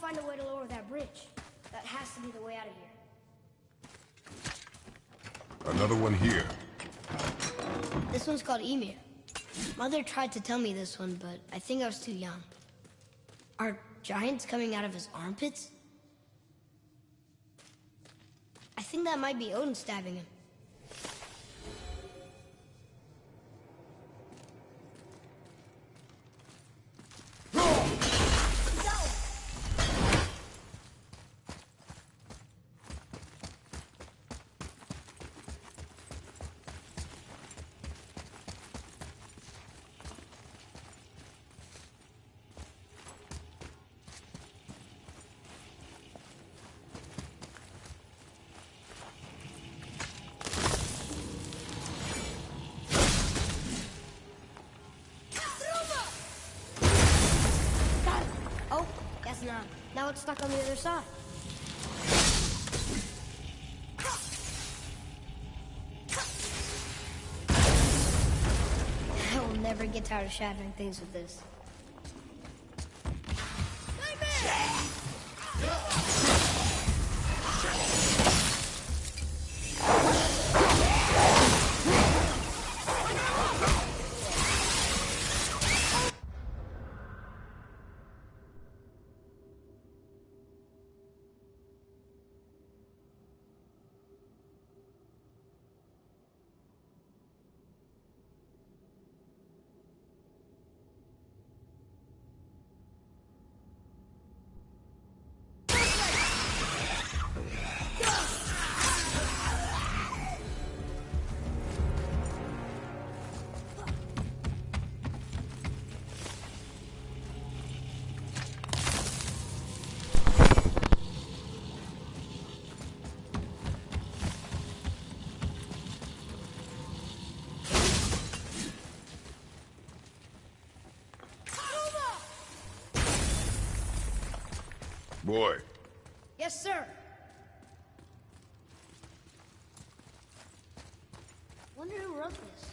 find a way to lower that bridge. That has to be the way out of here. Another one here. This one's called Ymir. Mother tried to tell me this one, but I think I was too young. Are giants coming out of his armpits? I think that might be Odin stabbing him. Now it's stuck on the other side. I will never get tired of shattering things with this. Boy. Yes, sir. Wonder who wrote this.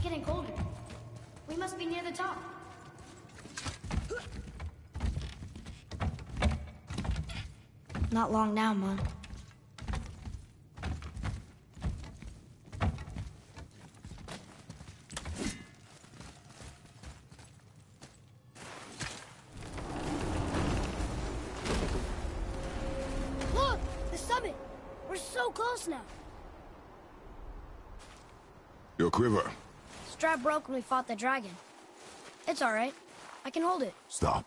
Getting colder. We must be near the top. Not long now, Mom. Look! The summit! We're so close now. Your quiver. Strap broke when we fought the dragon. It's all right. I can hold it. Stop.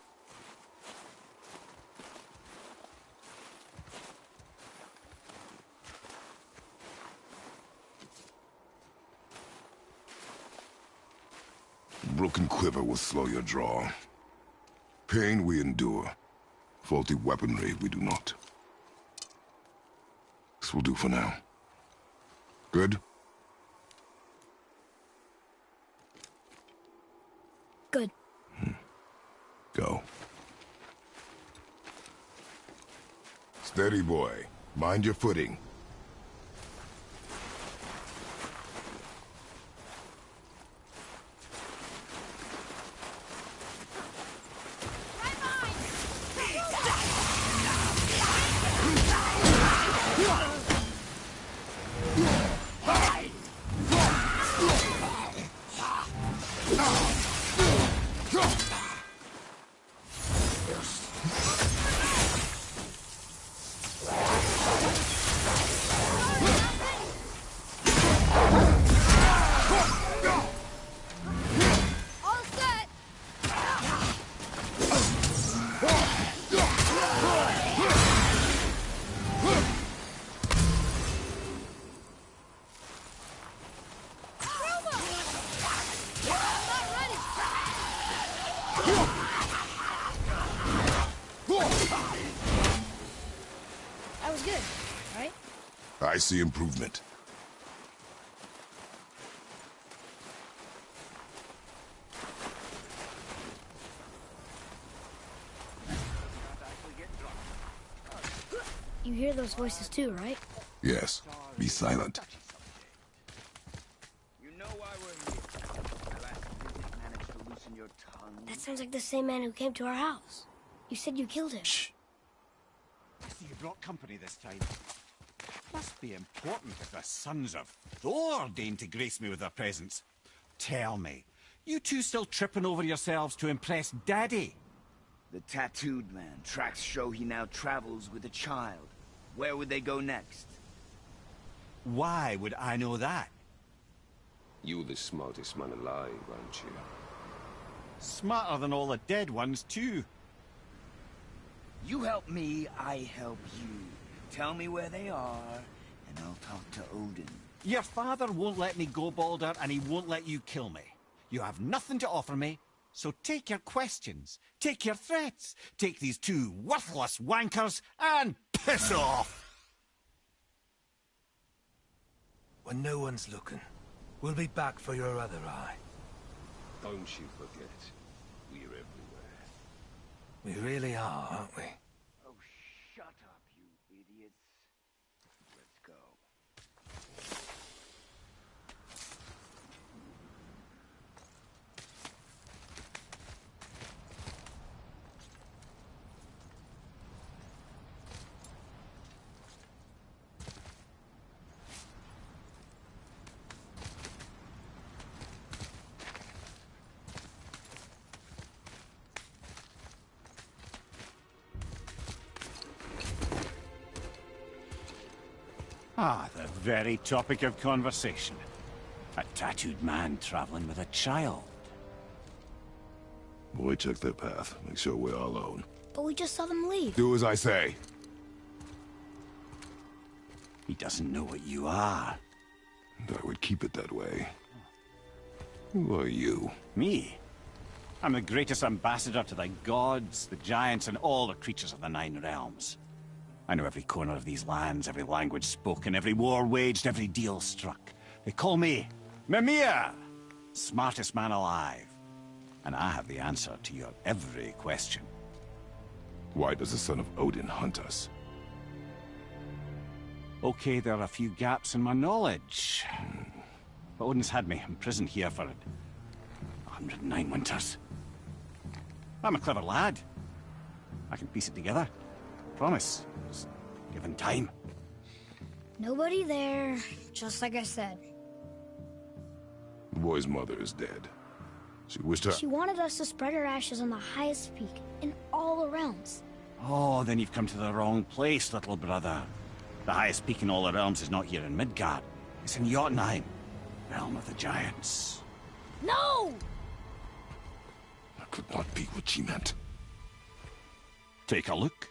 broken quiver will slow your draw. Pain we endure. Faulty weaponry we do not. This will do for now. Good? Good. Go. Steady, boy. Mind your footing. That was good, right? I see improvement. You hear those voices too, right? Yes. Be silent. You know why we're here. The last visit managed to loosen your tongue. That sounds like the same man who came to our house. You said you killed him. Shh. So you brought company this time. Must be important if the sons of Thor deign to grace me with their presence. Tell me, you two still tripping over yourselves to impress Daddy? The tattooed man. Tracks show he now travels with a child. Where would they go next? Why would I know that? You're the smartest man alive, aren't you? Smarter than all the dead ones, too. You help me, I help you. Tell me where they are, and I'll talk to Odin. Your father won't let me go, Baldur, and he won't let you kill me. You have nothing to offer me, so take your questions, take your threats, take these two worthless wankers, and piss off! When no one's looking, we'll be back for your other eye. Don't you forget, we're everywhere. We really are, aren't we? Oh, shut up, you idiots. Let's go. Ah, the very topic of conversation. A tattooed man traveling with a child. Boy, check their path. Make sure we're all alone. But we just saw them leave. Do as I say. He doesn't know what you are. And I would keep it that way. Who are you? Me? I'm the greatest ambassador to the gods, the giants, and all the creatures of the Nine Realms. I know every corner of these lands, every language spoken, every war waged, every deal struck. They call me Mimir, smartest man alive. And I have the answer to your every question. Why does the son of Odin hunt us? Okay, there are a few gaps in my knowledge. But Odin's had me imprisoned here for 109 winters. I'm a clever lad. I can piece it together. Promise. Just given time. Nobody there, just like I said. The boy's mother is dead. She wished her... She wanted us to spread her ashes on the highest peak in all the realms. Oh, then you've come to the wrong place, little brother. The highest peak in all the realms is not here in Midgard. It's in Jotunheim, realm of the giants. No! That could not be what she meant. Take a look.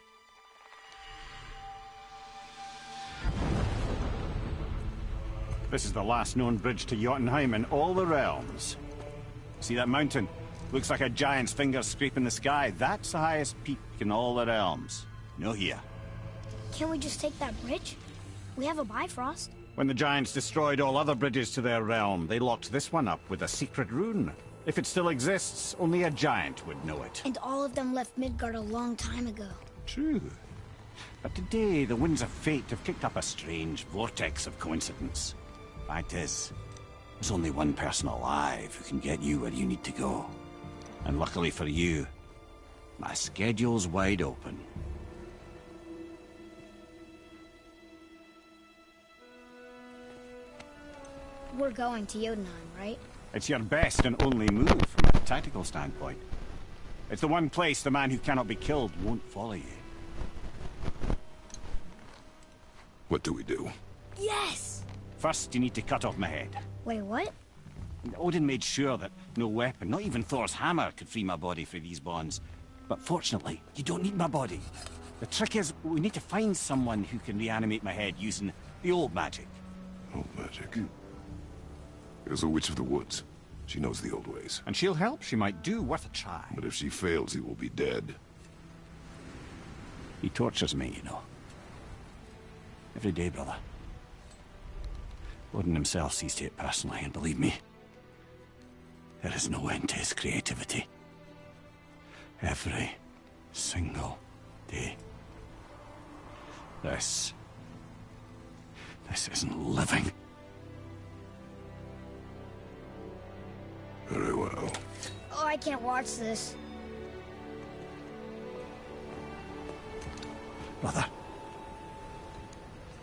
This is the last known bridge to Jotunheim in all the realms. See that mountain? Looks like a giant's finger scraping the sky. That's the highest peak in all the realms. No here. Can't we just take that bridge? We have a Bifrost. When the giants destroyed all other bridges to their realm, they locked this one up with a secret rune. If it still exists, only a giant would know it. And all of them left Midgard a long time ago. True. But today, the winds of fate have kicked up a strange vortex of coincidence. Fact is, there's only one person alive who can get you where you need to go. And luckily for you, my schedule's wide open. We're going to Jotunheim, right? It's your best and only move from a tactical standpoint. It's the one place the man who cannot be killed won't follow you. What do we do? Yes! First, you need to cut off my head. Wait, what? Odin made sure that no weapon, not even Thor's hammer, could free my body from these bonds. But fortunately, you don't need my body. The trick is, we need to find someone who can reanimate my head using the old magic. Old magic. There's a witch of the woods. She knows the old ways. And she'll help. She might do. Worth a try. But if she fails, he will be dead. He tortures me, you know. Every day, brother. Odin himself sees to it personally, and believe me, there is no end to his creativity. Every single day. This isn't living. Very well. Oh, I can't watch this. Brother,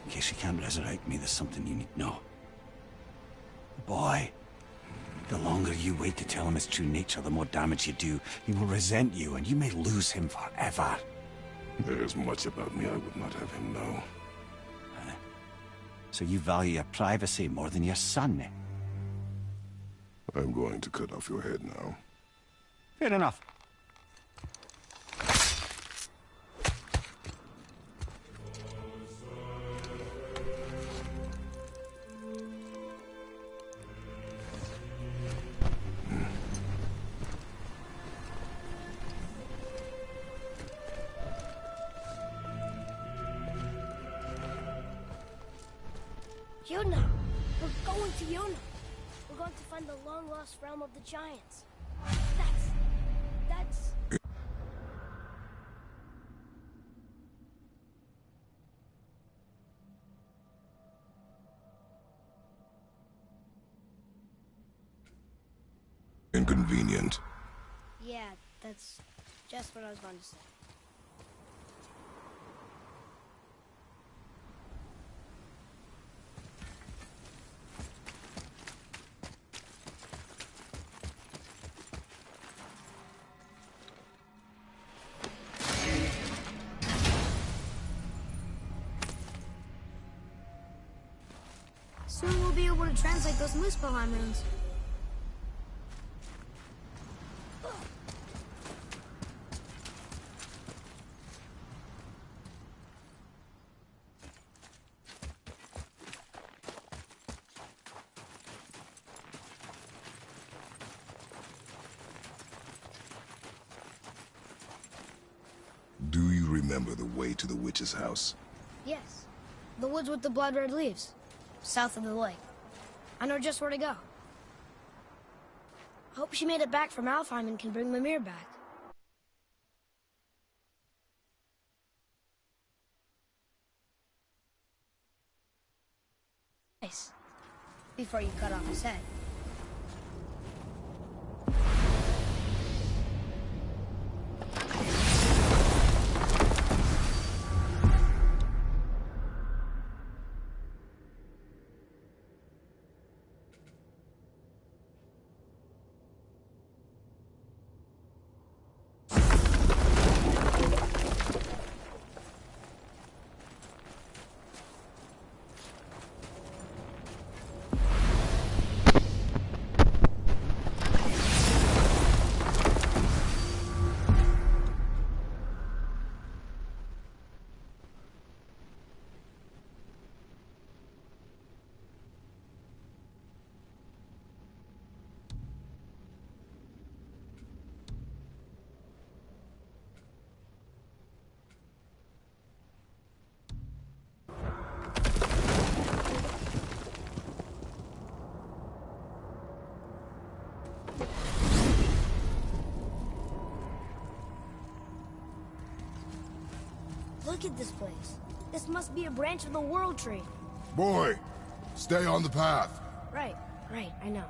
in case you can't resurrect me, there's something you need to know. Boy, the longer you wait to tell him his true nature, the more damage you do. He will resent you, and you may lose him forever. There's much about me I would not have him know. So you value your privacy more than your son? I'm going to cut off your head now. Fair enough. Jotunheim! We're going to Jotunheim! We're going to find the long-lost realm of the giants. That's... Inconvenient. Yeah, that's just what I was going to say. Soon we'll be able to translate those Muspelheim runes. Do you remember the way to the witch's house? Yes. The woods with the blood-red leaves. South of the lake. I know just where to go. Hope she made it back from Alfheim and can bring Mimir back. Nice. Before you cut off his head. Look at this place. This must be a branch of the World Tree. Boy, stay on the path. Right, I know.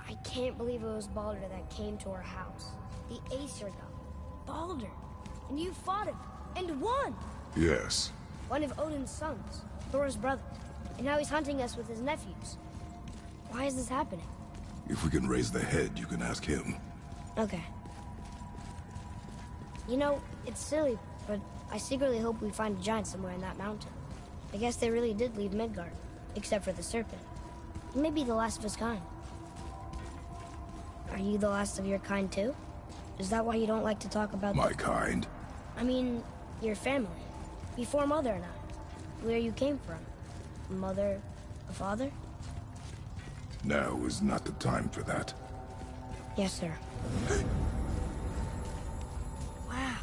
I can't believe it was Baldur that came to our house. The Aesir god. Baldur. And you fought him. And won! Yes. One of Odin's sons. Thor's brother. And now he's hunting us with his nephews. Why is this happening? If we can raise the head, you can ask him. Okay. You know, it's silly, but I secretly hope we find a giant somewhere in that mountain. I guess they really did leave Midgard, except for the serpent. He may be the last of his kind. Are you the last of your kind too? Is that why you don't like to talk about My kind? I mean, your family. Before Mother and I. Where you came from. A mother, a father? Now is not the time for that. Yes, sir. Wow.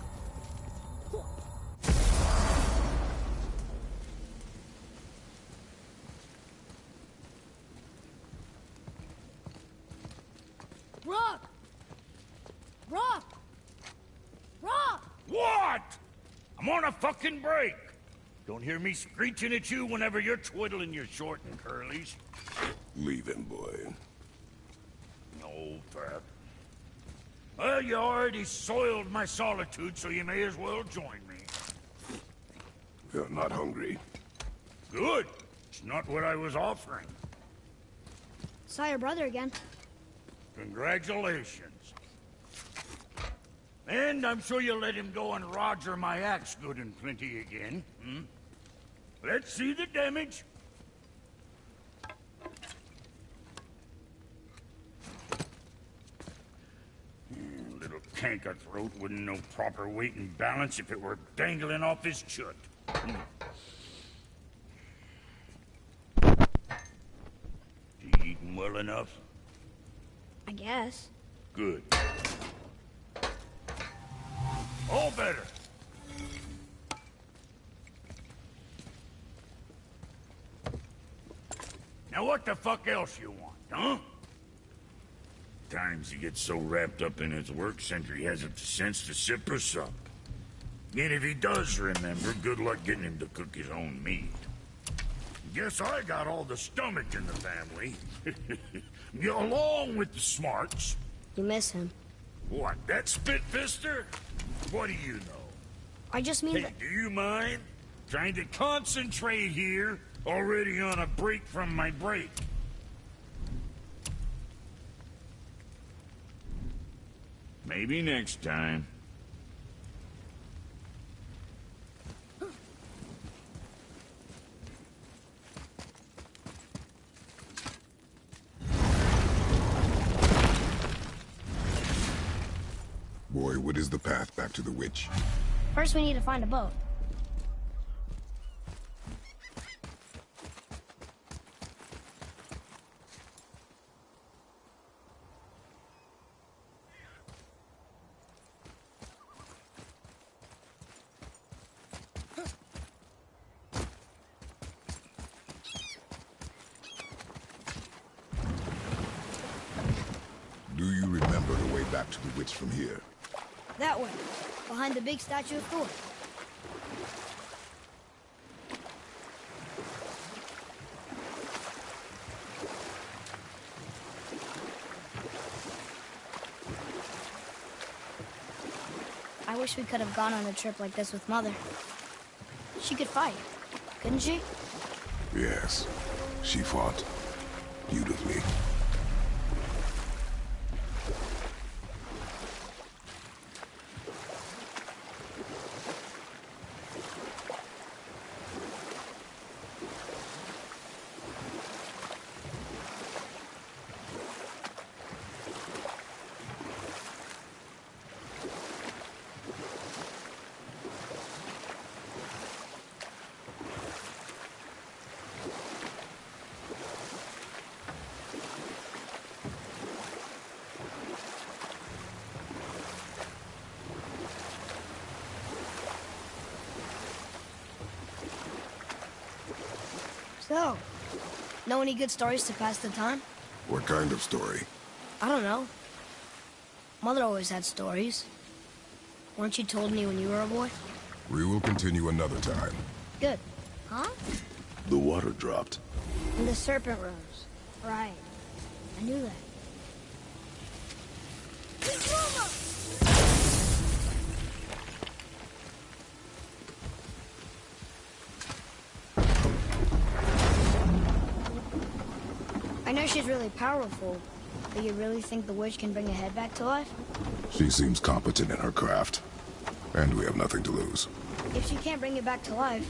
Rock! Rock! Rock! What? I'm on a fucking break. Don't hear me screeching at you whenever you're twiddling your short and curlies. Leave him, boy. No, Pat. Well, you already soiled my solitude, so you may as well join me. You're not hungry. Good. It's not what I was offering. Saw your brother again. Congratulations. And I'm sure you'll let him go and Roger my axe good and plenty again. Hmm? Let's see the damage. Little canker throat wouldn't know proper weight and balance if it were dangling off his chut. Hmm. You eating well enough? I guess. Good. All better. Now what the fuck else you want, huh? Times he gets so wrapped up in his work, Sentry hasn't the sense to sip or sup. And if he does remember, good luck getting him to cook his own meat. Guess I got all the stomach in the family. Along with the smarts. You miss him. What, that spit-fister? What do you know? I just mean Hey, that... do you mind? Trying to concentrate here, already on a break from my break. Maybe next time. Boy, what is the path back to the witch? First we need to find a boat. Do you remember the way back to the witch from here? That way, behind the big statue of Thor. I wish we could have gone on a trip like this with Mother. She could fight, couldn't she? Yes. She fought. Beautifully. So, know any good stories to pass the time? What kind of story? I don't know. Mother always had stories. Weren't you told me when you were a boy? We will continue another time. Good. Huh? The water dropped. And the serpent rose. Right. I knew that. I know she's really powerful, but you really think the witch can bring a head back to life? She seems competent in her craft. And we have nothing to lose. If she can't bring it back to life,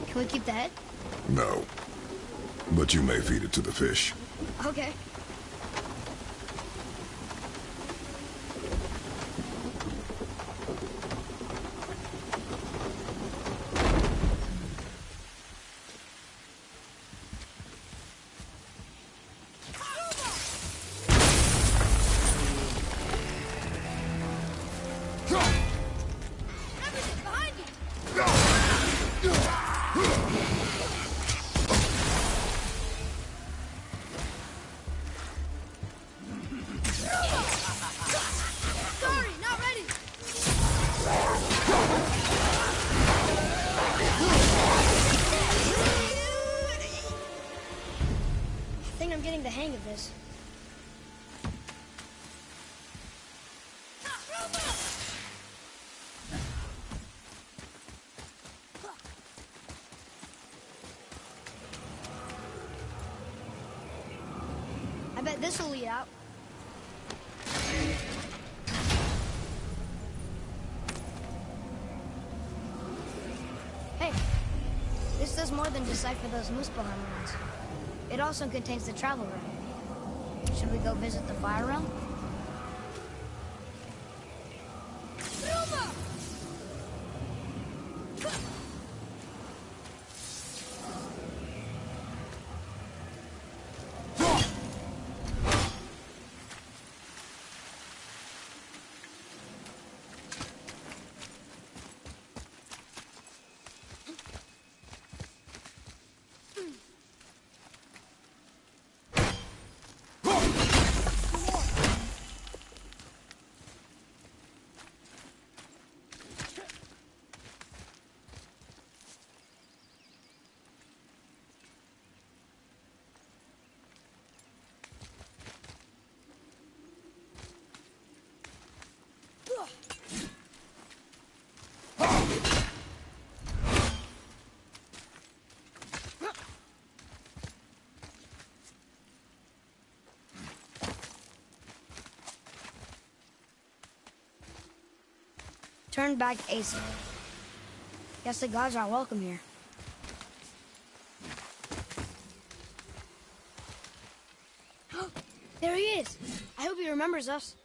can we keep the head? No. But you may feed it to the fish. Okay. I think I'm getting the hang of this. I bet this will lead out. Hey, this does more than decipher those Muspelheim runes. It also contains the travel room. Should we go visit the fire realm? Turn back ASAP. Guess the gods aren't welcome here. There he is! I hope he remembers us.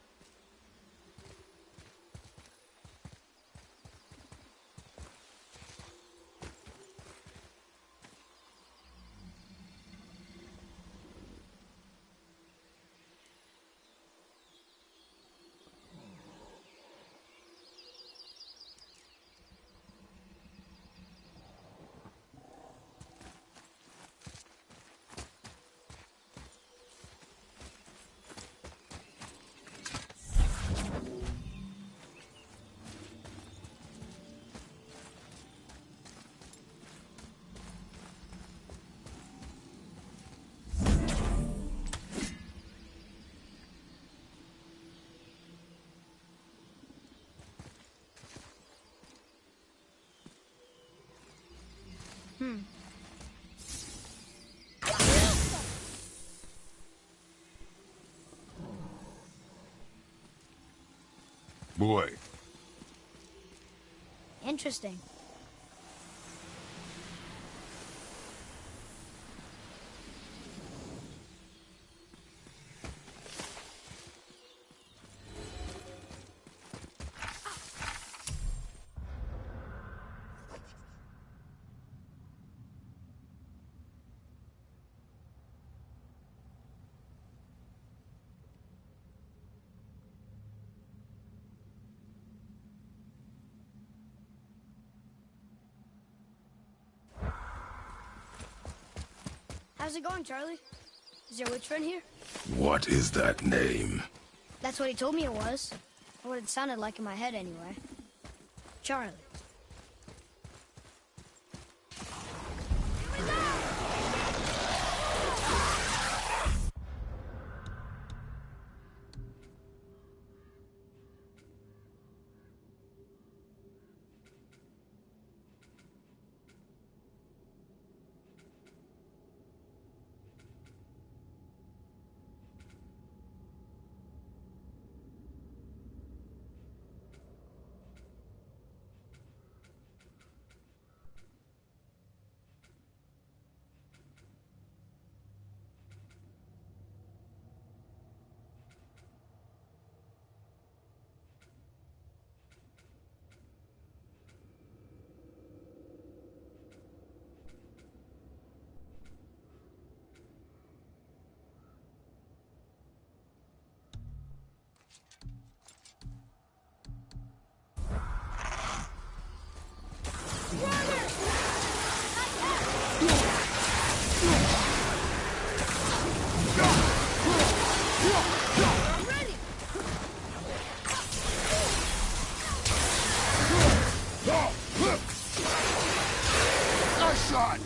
Boy. Interesting. How's it going, Charlie? Is there a witch friend here? What is that name? That's what he told me it was. what it sounded like in my head anyway. Charlie. Nice shot!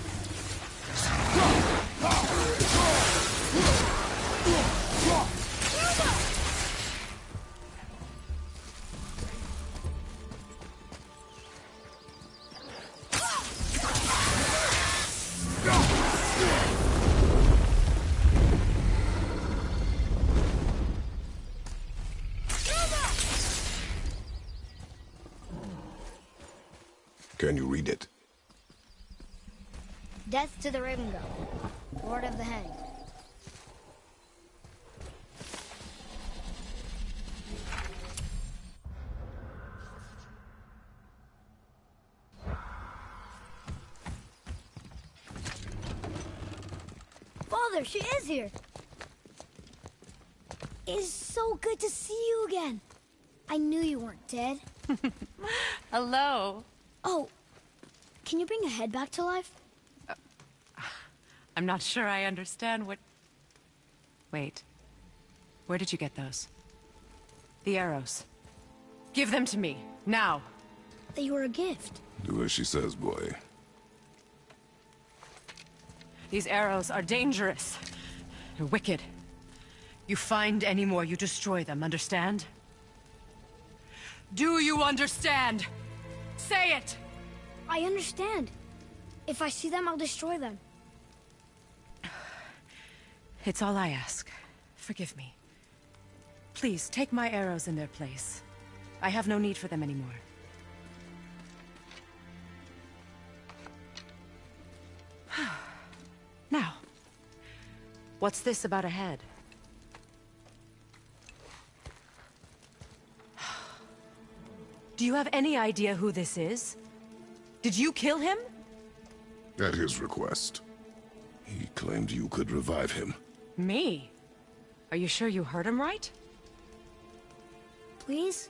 Can you read it? Death to the Raven God, Lord of the Hanged. Father, she is here! It is so good to see you again. I knew you weren't dead. Hello. Oh, can you bring a head back to life? I'm not sure I understand what... Wait. Where did you get those? The arrows. Give them to me, now. They were a gift. Do as she says, boy. These arrows are dangerous. They're wicked. You find any more, you destroy them, understand? Do you understand? Say it! I understand. If I see them, I'll destroy them. It's all I ask. Forgive me. Please, take my arrows in their place. I have no need for them anymore. Now, what's this about a head? Do you have any idea who this is? Did you kill him? At his request. He claimed you could revive him. Me? Are you sure you heard him right? Please?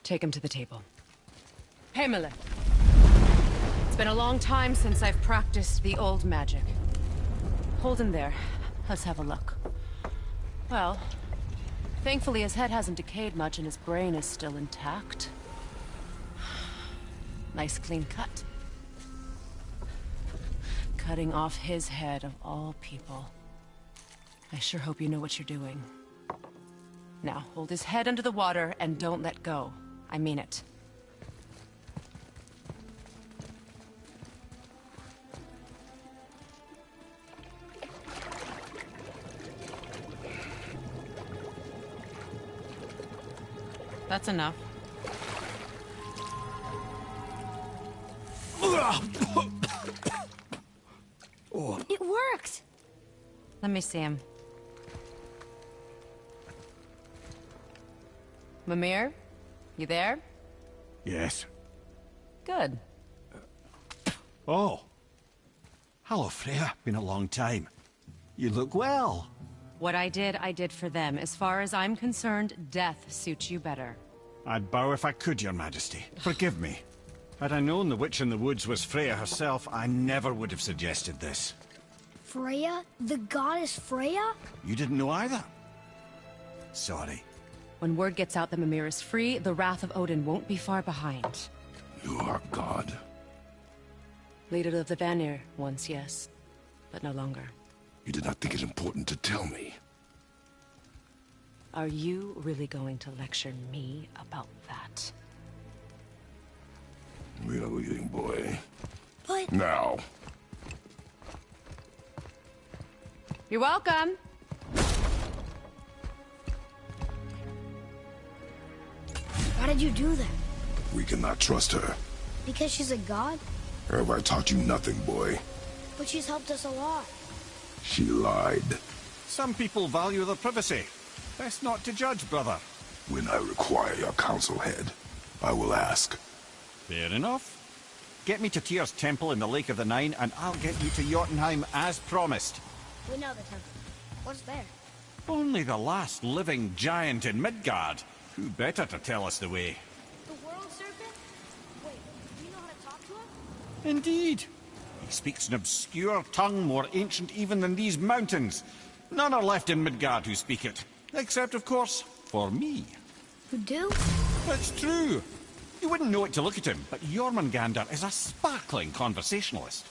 Take him to the table. Heimele. It's been a long time since I've practiced the old magic. Hold him there. Let's have a look. Well, thankfully his head hasn't decayed much and his brain is still intact. Nice clean cut. Cutting off his head of all people. I sure hope you know what you're doing. Now, hold his head under the water and don't let go. I mean it. That's enough. It worked! Let me see him. Mimir? You there? Yes. Good. Oh. Hello, Freya. Been a long time. You look well. What I did for them. As far as I'm concerned, death suits you better. I'd bow if I could, Your Majesty. Forgive me. Had I known the witch in the woods was Freya herself, I never would have suggested this. Freya? The goddess Freya? You didn't know either? Sorry. When word gets out that Mimir is free, the wrath of Odin won't be far behind. You are God. Leader of the Vanir, once yes, but no longer. You did not think it important to tell me. Are you really going to lecture me about that? We are leaving, boy. But Now. You're welcome. why did you do that? We cannot trust her. Because she's a god? Have I taught you nothing, boy? But she's helped us a lot. She lied. Some people value their privacy. Best not to judge, brother. When I require your counsel, head, I will ask. Fair enough. Get me to Tyr's temple in the Lake of the Nine, and I'll get you to Jotunheim as promised. We know the temple. What's there? Only the last living giant in Midgard. Who better to tell us the way? The world serpent? Wait, do you know how to talk to him? Indeed. He speaks an obscure tongue more ancient even than these mountains. None are left in Midgard who speak it. Except, of course, for me. You do? It's true. You wouldn't know it to look at him, but Jormungandr is a sparkling conversationalist.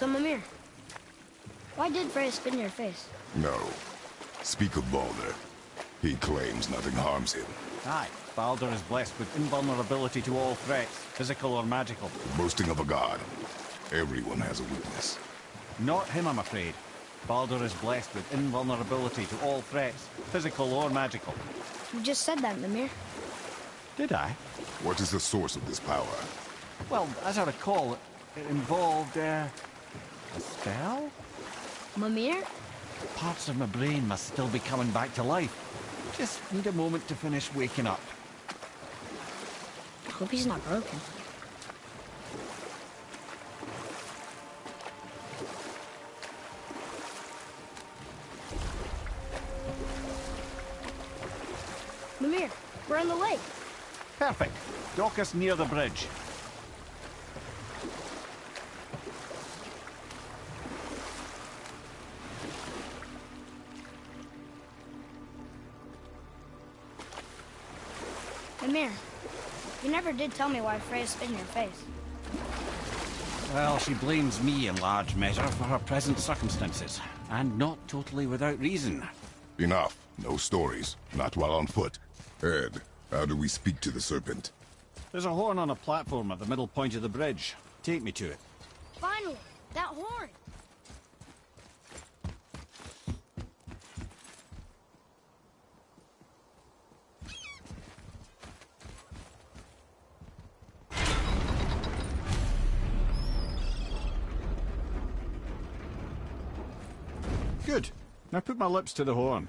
So, Mimir, why did Freya spit in your face? No. Speak of Baldur. He claims nothing harms him. Aye, Baldur is blessed with invulnerability to all threats, physical or magical. Boasting of a god. Everyone has a weakness. Not him, I'm afraid. Baldur is blessed with invulnerability to all threats, physical or magical. You just said that, Mimir. Did I? What is the source of this power? Well, as I recall, it involved, a spell? Mimir? Parts of my brain must still be coming back to life. Just need a moment to finish waking up. I hope he's not broken. Mimir, we're on the lake. Perfect. Dock us near the bridge. Mimir, you never did tell me why Freya spit in your face. Well, she blames me in large measure for her present circumstances, and not totally without reason. Enough. No stories. Not while on foot. Ed, how do we speak to the serpent? There's a horn on a platform at the middle point of the bridge. Take me to it. Finally, that horn. Good. Now put my lips to the horn.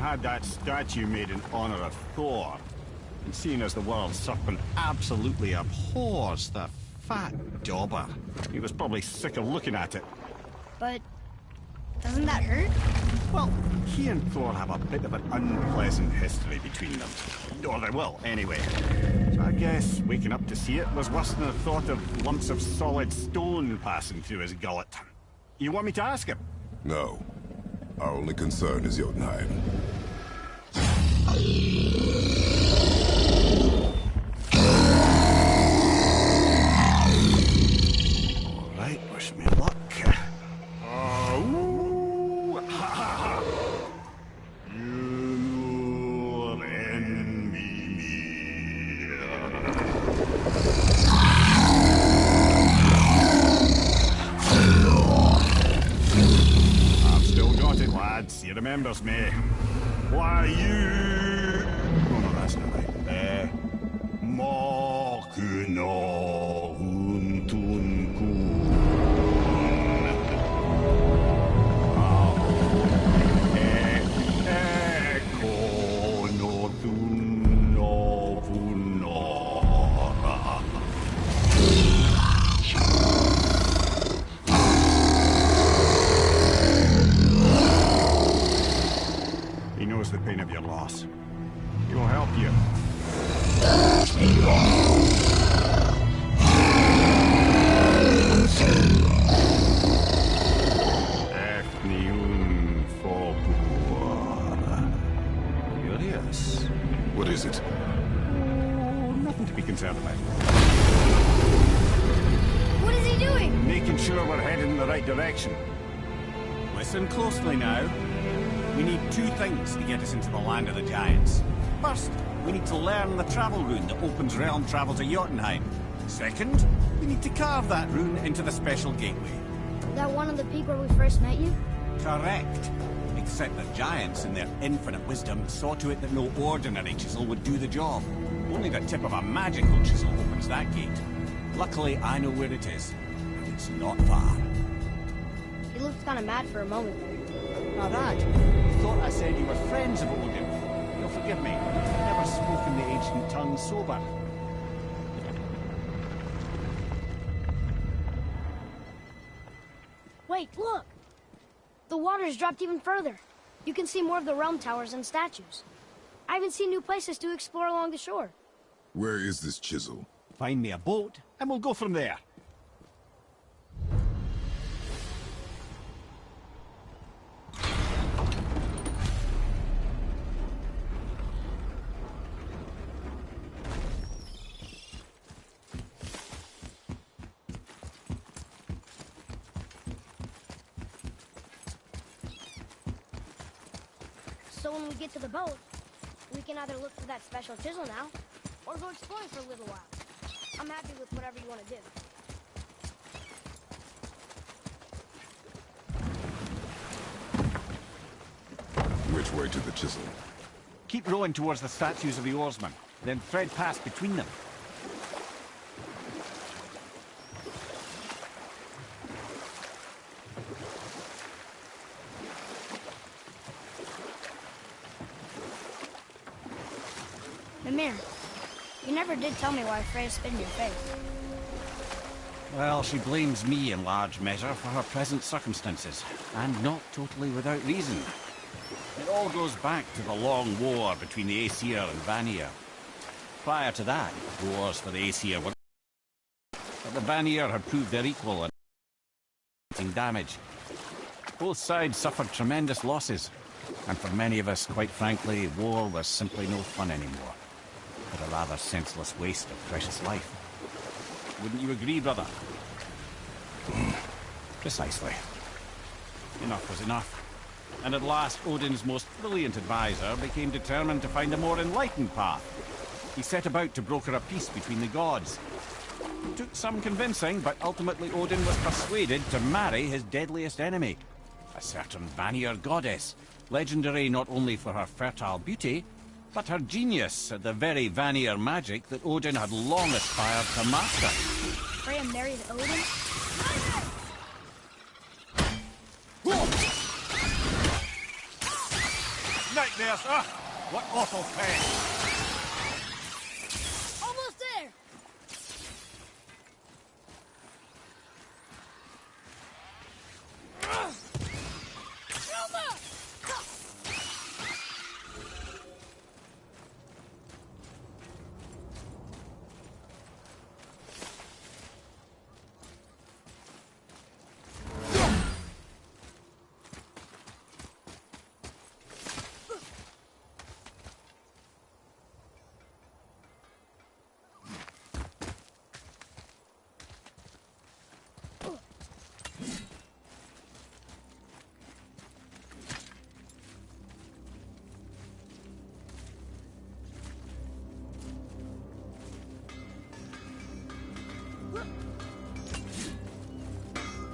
had that statue made in honor of Thor. And seeing as the world serpent absolutely abhors the fat dauber, he was probably sick of looking at it. But doesn't that hurt? Well, he and Thor have a bit of an unpleasant history between them. Or they will, anyway. So I guess waking up to see it was worse than the thought of lumps of solid stone passing through his gullet. You want me to ask him? No. Our only concern is Jotunheim. All right, wish me luck. You envy me. I've still got it, lads. He remembers me. Why, you... No, that's not right. Mokuna Huntunkun. Eko no Tuno Punora. He knows the pain of your loss. He will help you. Efniun Fobur. Curious. What is it? Oh, nothing to be concerned about. What is he doing? Making sure we're heading in the right direction. Listen closely now. We need two things to get us into the land of the giants. First, we need to learn the travel rune that opens realm travel to Jotunheim. Second, we need to carve that rune into the special gateway. That one on the peak where we first met you? Correct. Except the giants, in their infinite wisdom, saw to it that no ordinary chisel would do the job. Only the tip of a magical chisel opens that gate. Luckily, I know where it is. It's not far. He looked kind of mad for a moment there. Now that, you thought I said you were friends of Odin. You'll forgive me. I've never spoken the ancient tongue sober. Wait, look! The water's dropped even further. You can see more of the realm towers and statues. I even see new places to explore along the shore. Where is this chisel? Find me a boat, and we'll go from there. So when we get to the boat, we can either look for that special chisel now, or go exploring for a little while. I'm happy with whatever you want to do. Which way to the chisel? Keep rowing towards the statues of the oarsmen, then thread past between them. Mimir, you never did tell me why Freya spit in your face. Well, she blames me in large measure for her present circumstances, and not totally without reason. It all goes back to the long war between the Aesir and Vanir. Prior to that, wars for the Aesir were... But the Vanir had proved their equal in damage. Both sides suffered tremendous losses, and for many of us, quite frankly, war was simply no fun anymore. But a rather senseless waste of precious life. Wouldn't you agree, brother? Precisely. Enough was enough. And at last, Odin's most brilliant advisor became determined to find a more enlightened path. He set about to broker a peace between the gods. It took some convincing, but ultimately Odin was persuaded to marry his deadliest enemy, a certain Vanir goddess, legendary not only for her fertile beauty, but her genius at the very Vanir magic that Odin had long aspired to master. Freya married Odin? nightmares! Ah, what awful pain! Almost there! Roma!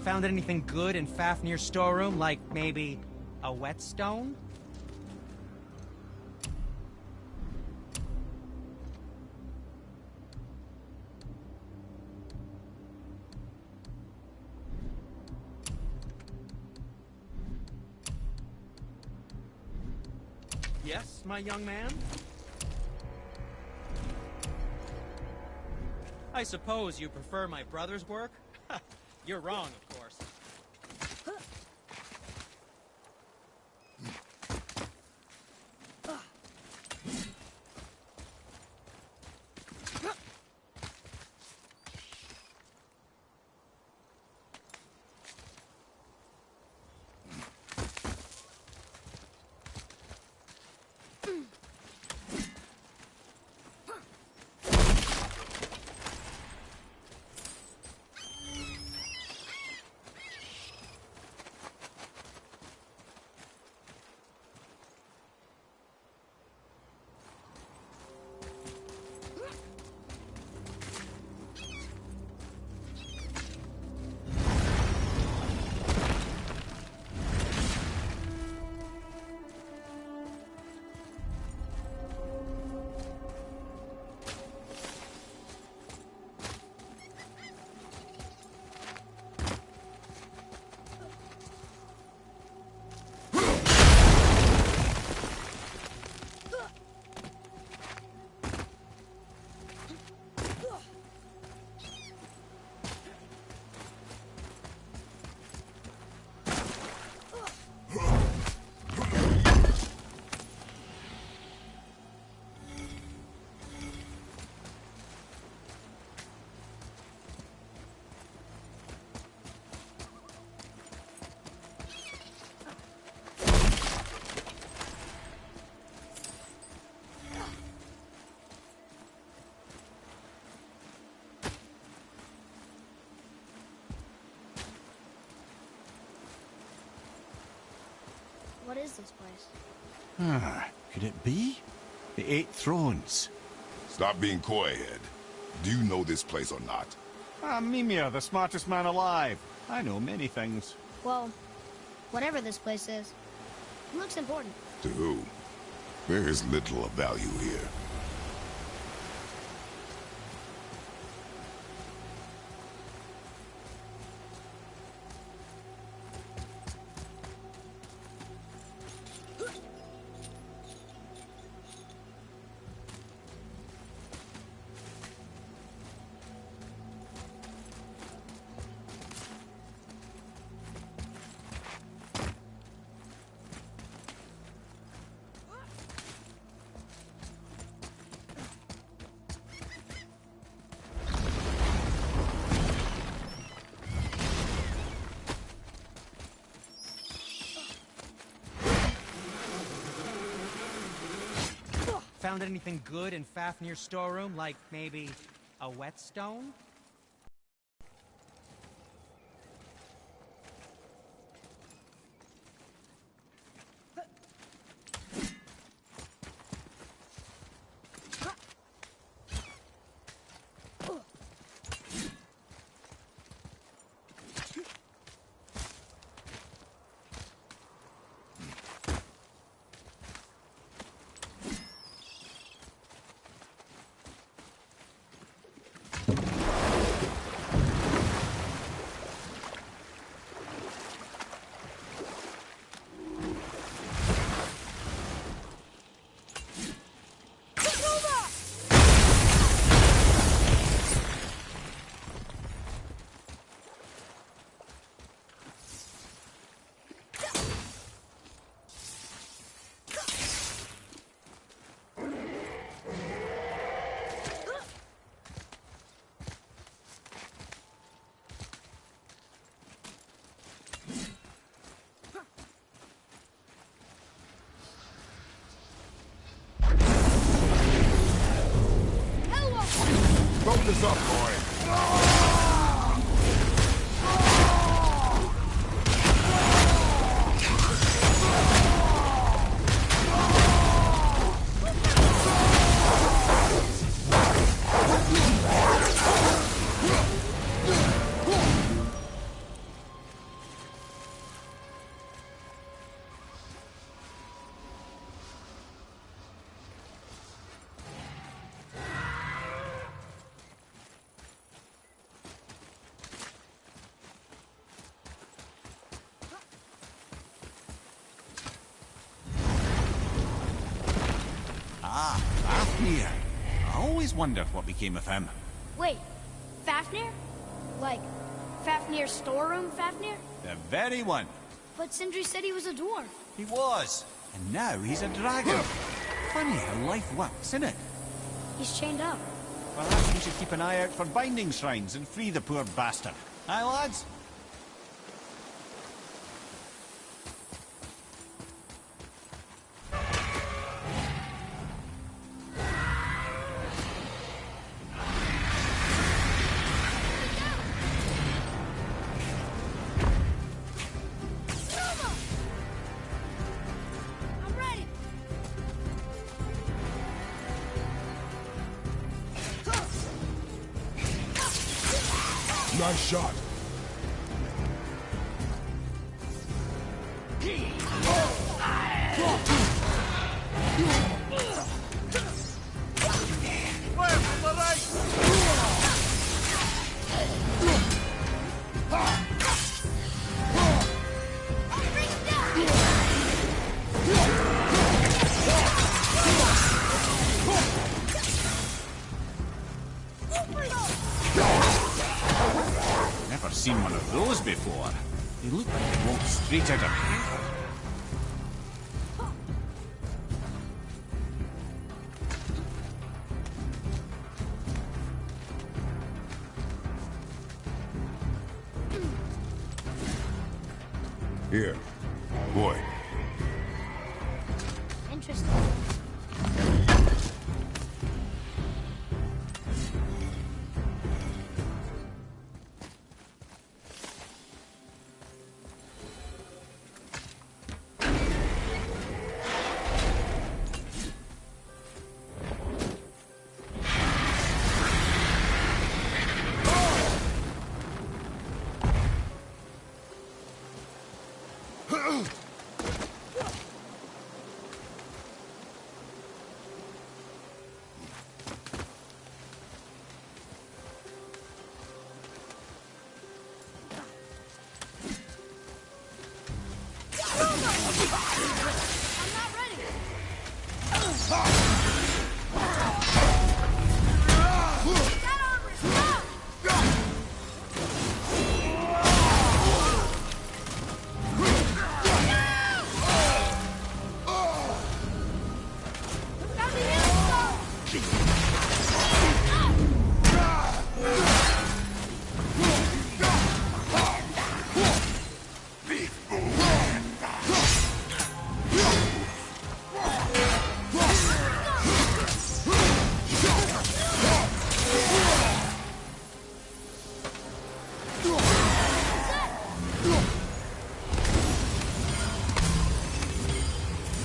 Found anything good in Fafnir's storeroom, like maybe a whetstone? Yes, my young man? I suppose you prefer my brother's work? You're wrong, of course. What is this place? Ah, could it be? The Eight Thrones. Stop being coy, Head. Do you know this place or not? I'm Mimir, the smartest man alive. I know many things. Well, whatever this place is, it looks important. To who? There is little of value here. Found anything good in Fafnir's storeroom, like maybe a whetstone? Keep this up, boy. Fafnir. I always wondered what became of him. Wait, Fafnir? Like, Fafnir's storeroom Fafnir? The very one. But Sindri said he was a dwarf. He was. And now he's a dragon. Funny how life works, isn't it? He's chained up. Perhaps we should keep an eye out for binding shrines and free the poor bastard. Aye, lads? I'm ready. Nice shot. Never seen one of those before. They look like they walked straight out of hell. Here. Boy. Interesting.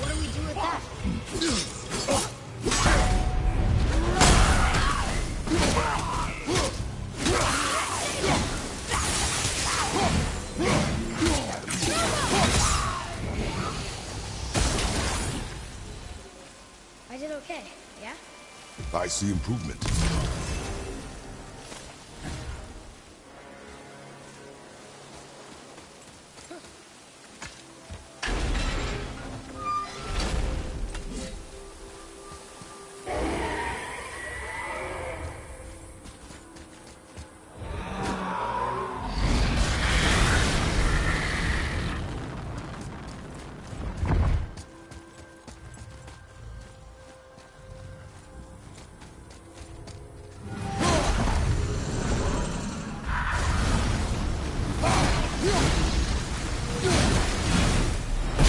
What do we do with that? I did okay, yeah? I see improvement.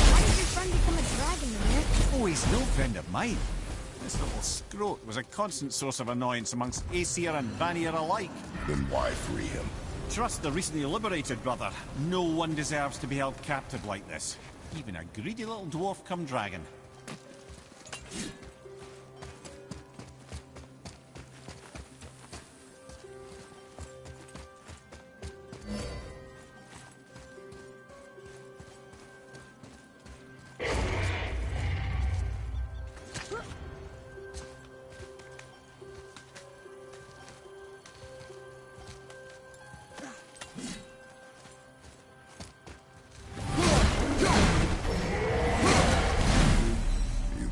Why did your friend become a dragon, Mimir? Oh, he's no friend of mine. This little scrote was a constant source of annoyance amongst Aesir and Vanir alike. Then why free him? Trust the recently liberated, brother. No one deserves to be held captive like this. Even a greedy little dwarf come dragon.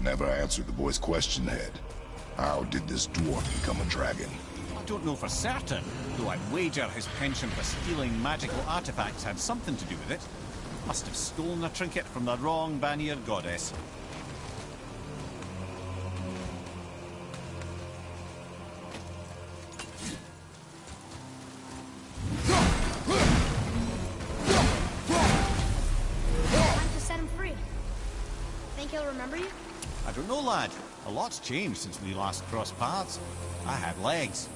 Never answered the boy's question, Head. How did this dwarf become a dragon? I don't know for certain, though I'd wager his penchant for stealing magical artifacts had something to do with it. Must have stolen a trinket from the wrong Vanir goddess. Time to set him free. Think he'll remember you? I don't know, lad. A lot's changed since we last crossed paths. I had legs.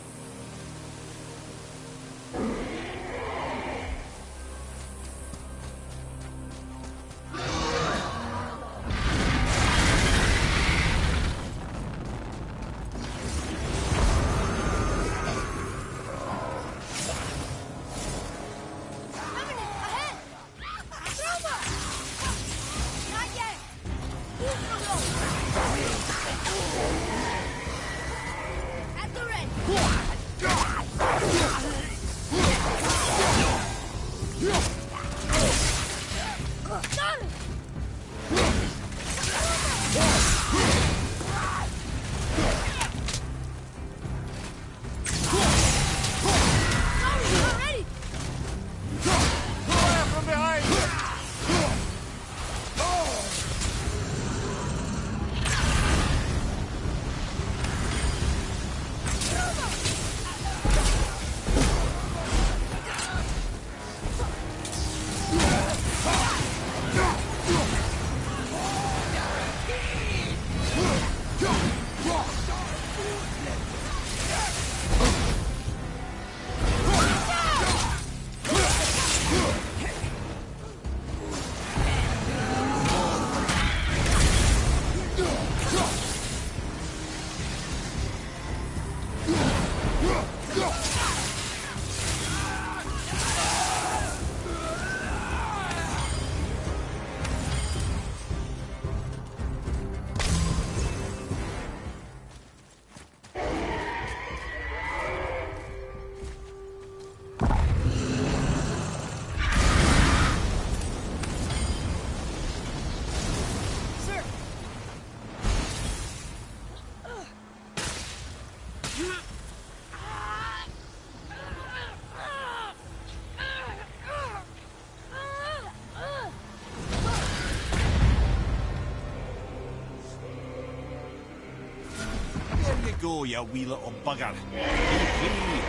Go, you wee little bugger. Be free.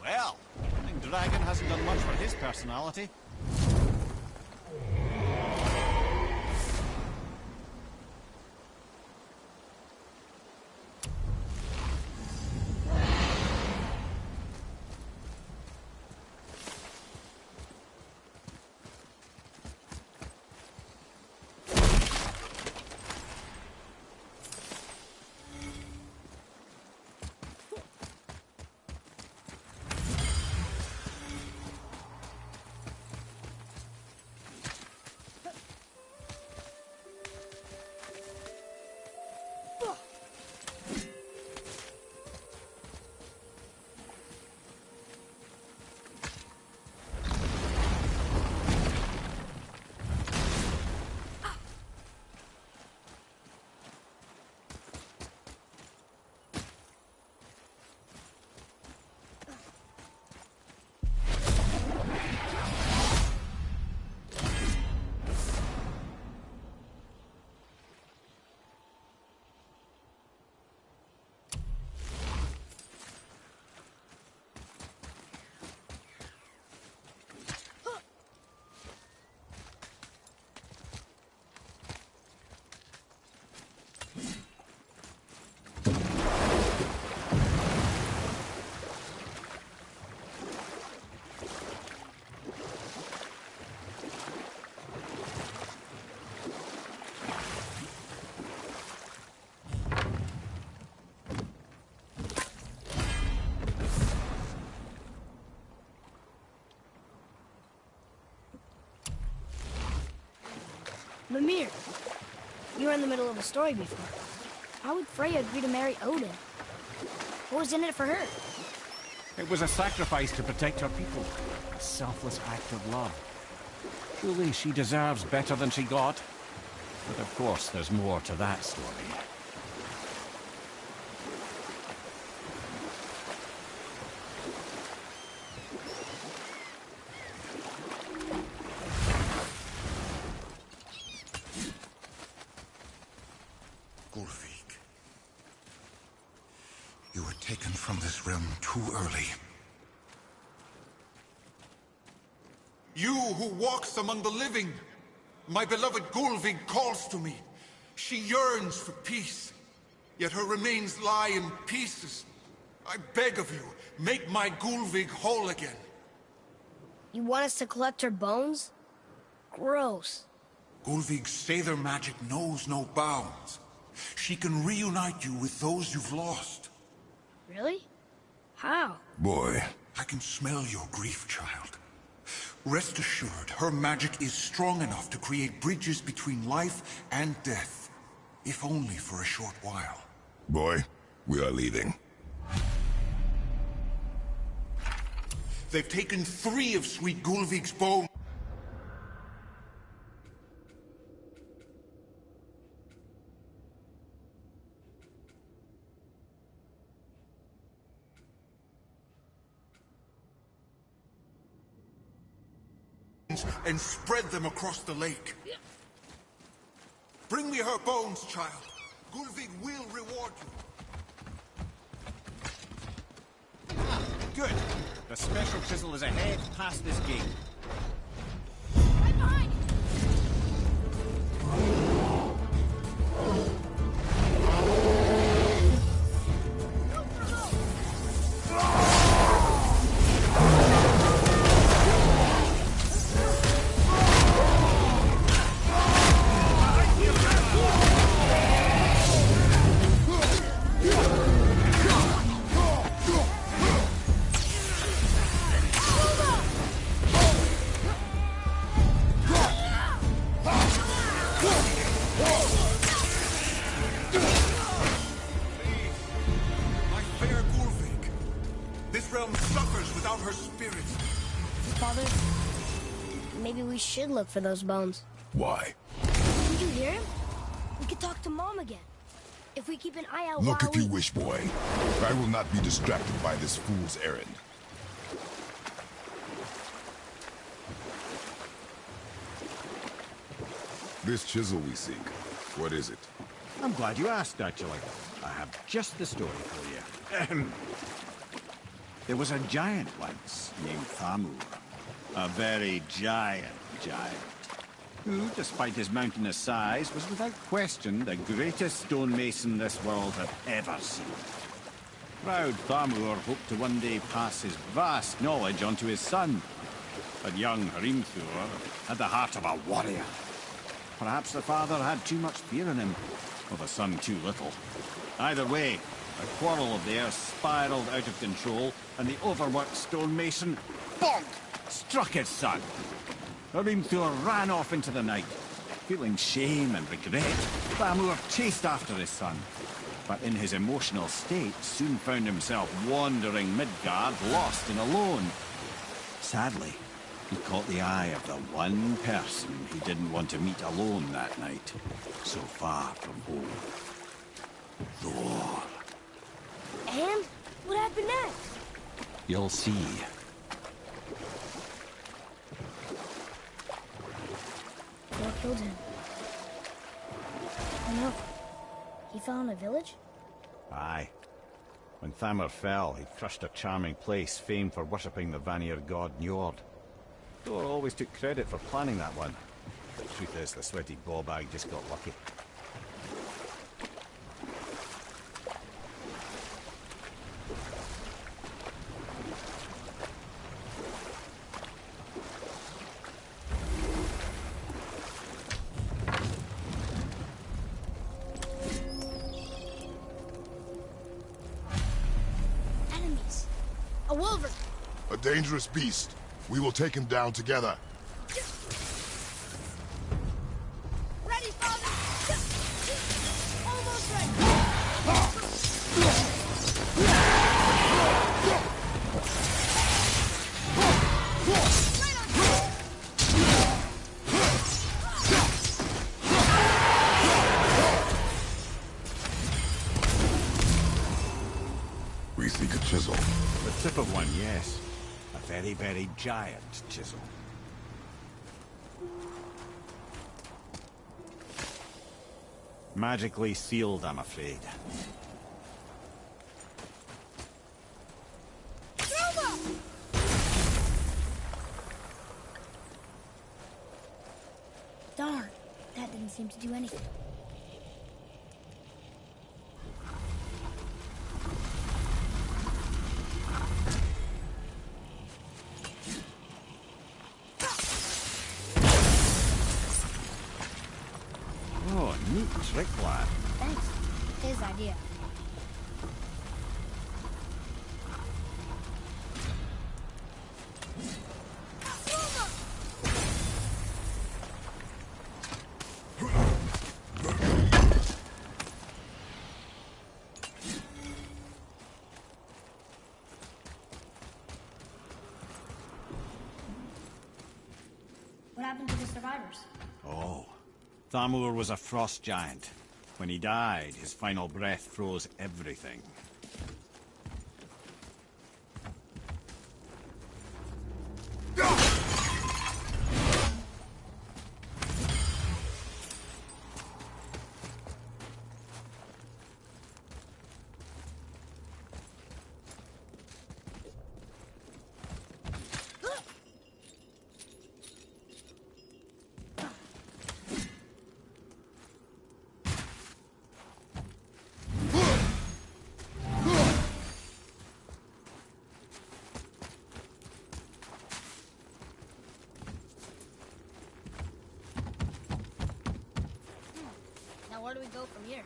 Well, I think Dragon hasn't done much for his personality. Mimir, you were in the middle of a story before. How would Freya agree to marry Odin? What was in it for her? It was a sacrifice to protect her people. A selfless act of love. Surely she deserves better than she got. But of course, there's more to that story. Gulvik, you were taken from this realm too early. You who walks among the living, my beloved Gulvig calls to me. She yearns for peace, yet her remains lie in pieces. I beg of you, make my Gulvig whole again. You want us to collect her bones? Gross. Gulvig's Seidr magic knows no bounds. She can reunite you with those you've lost. Really? How? Boy. I can smell your grief, child. Rest assured, her magic is strong enough to create bridges between life and death. If only for a short while. Boy, we are leaving. They've taken 3 of sweet Gulvig's bones. And spread them across the lake. Bring me her bones, child. Gulvig will reward you. Good. The special chisel is ahead past this gate. Right behind you! Father, maybe we should look for those bones. Why? Did you hear him? We could talk to Mom again. If we keep an eye out Look while if you wish, boy. I will not be distracted by this fool's errand. This chisel we seek, what is it? I'm glad you asked, actually. I have just the story for you. There was a giant once named Thamur. A very giant, who, despite his mountainous size, was without question the greatest stonemason this world had ever seen. Proud Thamur hoped to one day pass his vast knowledge on to his son. But young Hrimthur had the heart of a warrior. Perhaps the father had too much fear in him, or the son too little. Either way, a quarrel of theirs spiraled out of control, and the overworked stonemason, bonk, struck his son. Hrimthur ran off into the night. Feeling shame and regret, Thamur chased after his son. But in his emotional state, soon found himself wandering Midgard, lost and alone. Sadly, he caught the eye of the one person he didn't want to meet alone that night, so far from home. Thor. And? What happened next? You'll see. Thor killed him. Oh no. He fell in a village? Aye. When Thamur fell, he crushed a charming place famed for worshipping the Vanir god Njord. Thor always took credit for planning that one. The truth is, the sweaty ballbag just got lucky. Enemies. A wolverine. A dangerous beast. We will take him down together. Right Tip of one, yes. A very, very giant chisel. Magically sealed, I'm afraid. Darn, that didn't seem to do anything. Oh, neat trick, lad. Thanks. His idea. What happened to the survivors? Oh. Thamur was a frost giant. When he died, his final breath froze everything. Now where do we go from here?